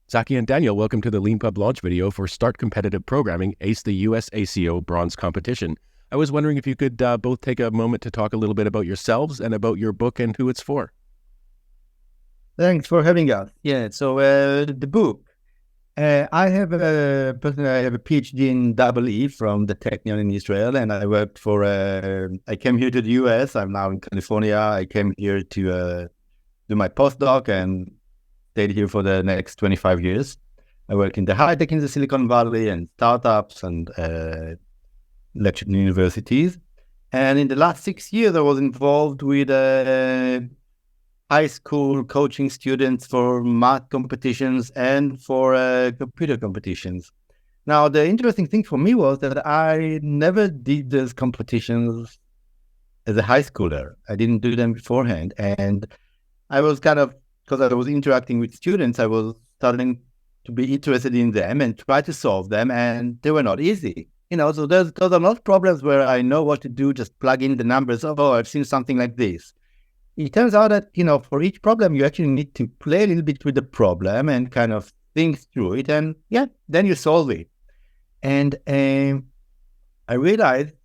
Zachi and Daniel, welcome to the Leanpub launch video for Start Competitive Programming, Ace the US ACO Bronze Competition. I was wondering if you could both take a moment to talk a little bit about yourselves and about your book and who it's for. Thanks for having us. The book. I have a PhD in EE from the Technion in Israel, and I worked for. I came here to the US. I'm now in California. I came here to do my postdoc and stayed here for the next 25 years. I work in the high tech in the Silicon Valley and startups and lectured in universities. And in the last 6 years, I was involved with high school coaching students for math competitions and for computer competitions. Now, the interesting thing for me was that I never did those competitions as a high schooler. I didn't do them beforehand. And I was because I was interacting with students, I was starting to be interested in them and try to solve them, and they were not easy. So those are not problems where I know what to do, just plug in the numbers. Oh, I've seen something like this. It turns out that, for each problem, you actually need to play a little bit with the problem and kind of think through it, and then you solve it. And I realized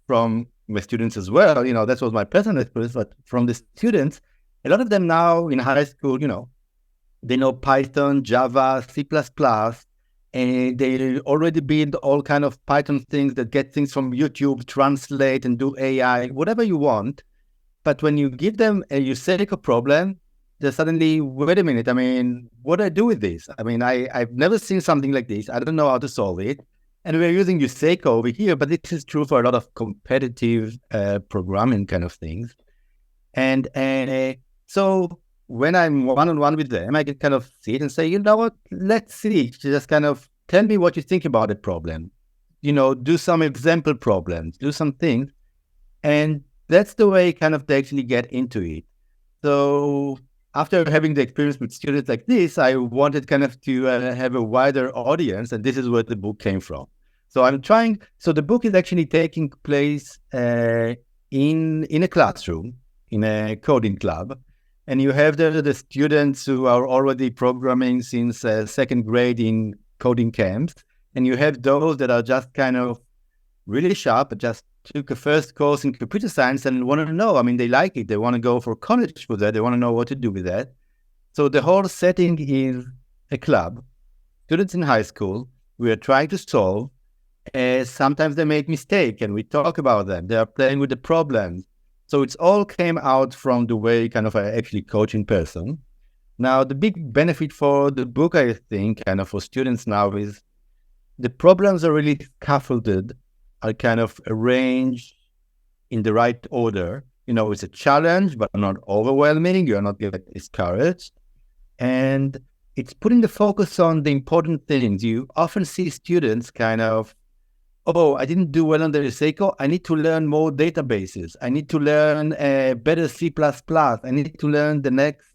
from my students as well, that was my personal experience, but from the students, a lot of them now in high school, they know Python, Java, C++, and they already build all kind of Python things that get things from YouTube, translate and do AI, whatever you want. But when you give them a USECO problem, they suddenly, wait a minute, what do I do with this? I've never seen something like this. I don't know how to solve it. And we're using USECO over here, but this is true for a lot of competitive programming kind of things. And so when I'm one-on-one with them, I can kind of sit and say, you know what, let's see. Just kind of tell me what you think about the problem. Do some example problems, do some things. And that's the way kind of they actually get into it. So after having the experience with students like this, I wanted kind of to have a wider audience, and this is where the book came from. So the book is actually taking place in a classroom, in a coding club. And you have the students who are already programming since second grade in coding camps. And you have those that are just kind of really sharp, but just took a first course in computer science and want to know. They like it. They want to go for college with that. They want to know what to do with that. So the whole setting is a club. Students in high school, we are trying to solve. Sometimes they make mistakes and we talk about them. They are playing with the problems. So it's all came out from the way kind of I actually coach in person. Now, the big benefit for the book, I think, kind of for students now is the problems are really scaffolded, are kind of arranged in the right order. It's a challenge, but not overwhelming. You're not going to get discouraged. And it's putting the focus on the important things. You often see students kind of, oh, I didn't do well on the USECO. I need to learn more databases. I need to learn better C++. I need to learn the next,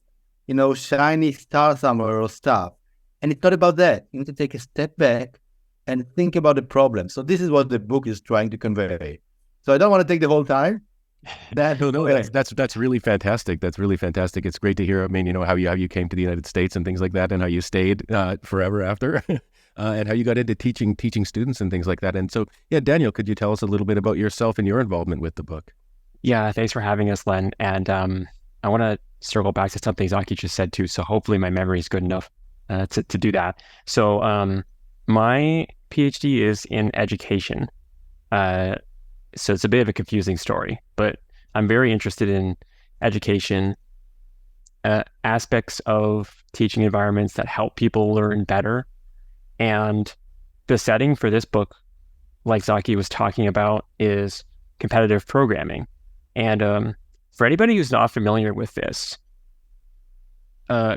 shiny star somewhere or stuff. And it's not about that. You need to take a step back and think about the problem. So this is what the book is trying to convey. So I don't want to take the whole time. No, that's really fantastic. That's really fantastic. It's great to hear. How you came to the United States and things like that, and how you stayed forever after. And how you got into teaching students and things like that. And so, Daniel, could you tell us a little bit about yourself and your involvement with the book? Yeah, thanks for having us, Len. And I want to circle back to something Zachi just said too. So hopefully my memory is good enough to do that. So my PhD is in education. So it's a bit of a confusing story, but I'm very interested in education, aspects of teaching environments that help people learn better. And the setting for this book, like Zachi was talking about, is competitive programming. And for anybody who's not familiar with this,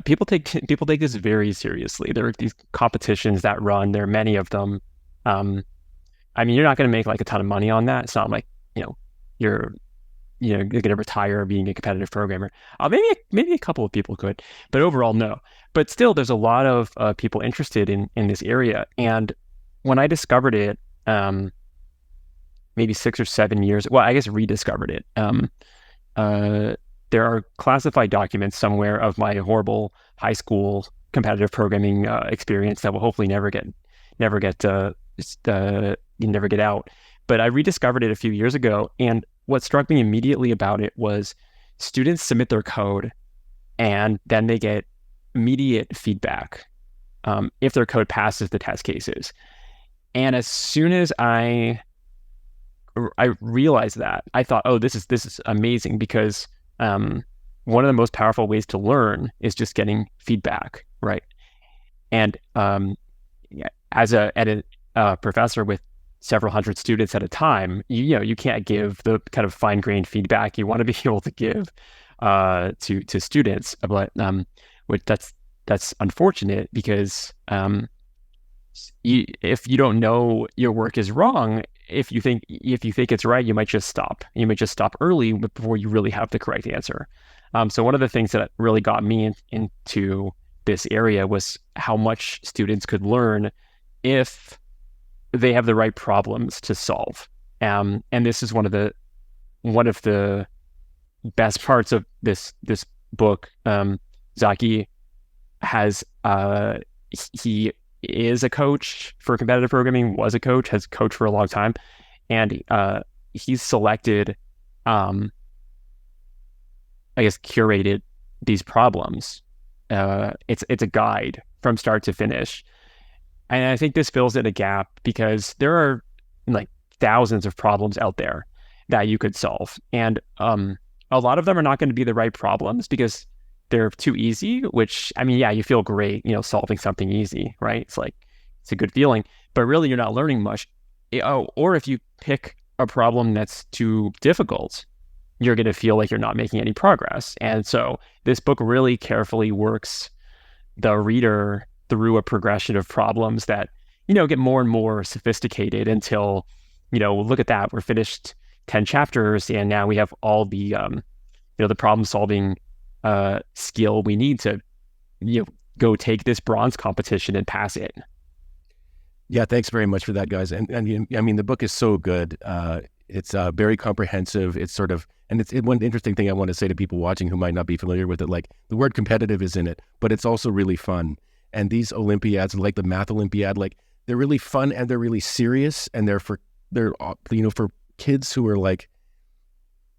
people take this very seriously. There are these competitions that run. There are many of them. You're not going to make like a ton of money on that. It's not like you're going to retire being a competitive programmer. Maybe a couple of people could, but overall, no. But still, there's a lot of people interested in this area. And when I discovered it, maybe 6 or 7 years, well, I guess rediscovered it. There are classified documents somewhere of my horrible high school competitive programming experience that will hopefully never get out. But I rediscovered it a few years ago, and what struck me immediately about it was students submit their code, and then they get immediate feedback if their code passes the test cases. And as soon as I realized that, I thought, oh, this is amazing, because one of the most powerful ways to learn is just getting feedback, right? And as a professor with several hundred students at a time, you can't give the kind of fine-grained feedback you want to be able to give to students, but which that's unfortunate, because if you don't know your work is wrong, if you think it's right, you might just stop. You might just stop early before you really have the correct answer. So one of the things that really got me into this area was how much students could learn if they have the right problems to solve. And this is one of the best parts of this book. Zachi has he is a coach for competitive programming, has coached for a long time, and he's selected, curated these problems. It's a guide from start to finish. And I think this fills in a gap, because there are like thousands of problems out there that you could solve. And a lot of them are not going to be the right problems because they're too easy, which, I mean, yeah, you feel great, solving something easy, right? It's a good feeling, but really you're not learning much. Or if you pick a problem that's too difficult, you're going to feel like you're not making any progress. And so this book really carefully works the reader through a progression of problems that, get more and more sophisticated until, look at that, we're finished 10 chapters, and now we have all the, the problem solving skill we need to, go take this bronze competition and pass it. Yeah, thanks very much for that, guys. And I mean, the book is so good. It's very comprehensive. It's sort of, and it's one interesting thing I want to say to people watching who might not be familiar with it. Like, the word competitive is in it, but it's also really fun. And these Olympiads, like the Math Olympiad, like, they're really fun and they're really serious, and they're for kids who are like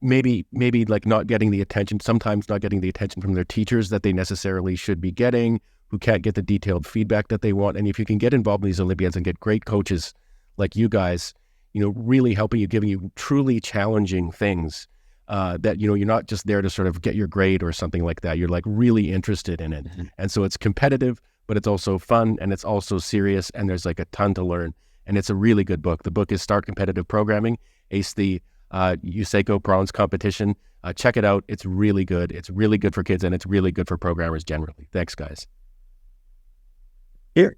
maybe like not getting the attention, sometimes not getting the attention from their teachers that they necessarily should be getting, who can't get the detailed feedback that they want. And if you can get involved in these Olympiads and get great coaches like you guys, really helping you, giving you truly challenging things that, you're not just there to sort of get your grade or something like that. You're like really interested in it. Mm-hmm. And so it's competitive, but it's also fun, and it's also serious, and there's like a ton to learn. And it's a really good book. The book is Start Competitive Programming, Ace the USACO Bronze Competition. Check it out. It's really good. It's really good for kids, and it's really good for programmers generally. Thanks, guys. Here.